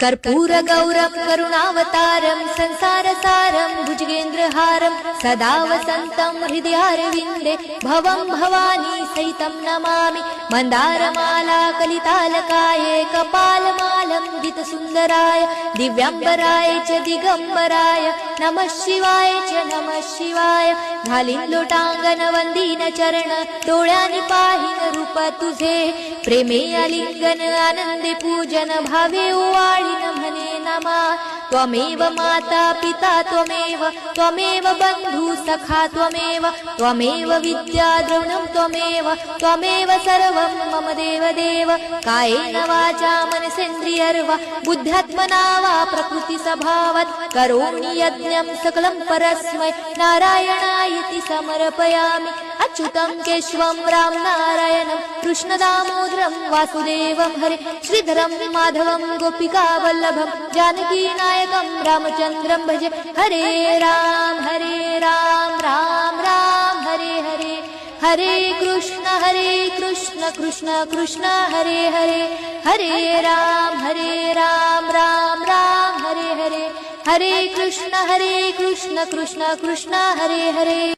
कर्पूरगौरं करुणावतारं संसारसारं भुजगेन्द्रहारं सदा वसन्तं हृदयारविन्दे भवं भवानी सहितं नमामि। मन्दारमाला कलितालकाये कपालमालं गीतसुन्दराय दिव्याम्बराय च दिगम्बराय नमः शिवाय च नमः शिवाय। घालीन लोटांगण वंदीन चरण डोळ्यांनी पाहिन रूप तुझे प्रेमे आलिंगन आनंदे पूजन भावे ओवाळीन म्हणे नमः। त्वमेव माता पिता त्वमेव बंधु सखा त्वमेव विद्या द्रविणं त्वमेव सर्वं मम देव कायेन वाचा मनसेन्द्रियर्वा बुद्ध्यात्मना वा प्रकृति स्वभावात् करोमि यज्ञं सकलं परस्मै नारायणायति समर्पयामि। अच्युतं केशवं राम नारायणं कृष्णदामोदरं वासुदेवं हरे श्रीधरं माधवं गोपिका वल्लभं जानकी नायकं रामचन्द्रं भजे। हरे राम राम राम हरे हरे हरे कृष्ण कृष्ण कृष्ण हरे हरे हरे राम राम राम हरे हरे हरे कृष्ण कृष्ण कृष्ण हरे हरे।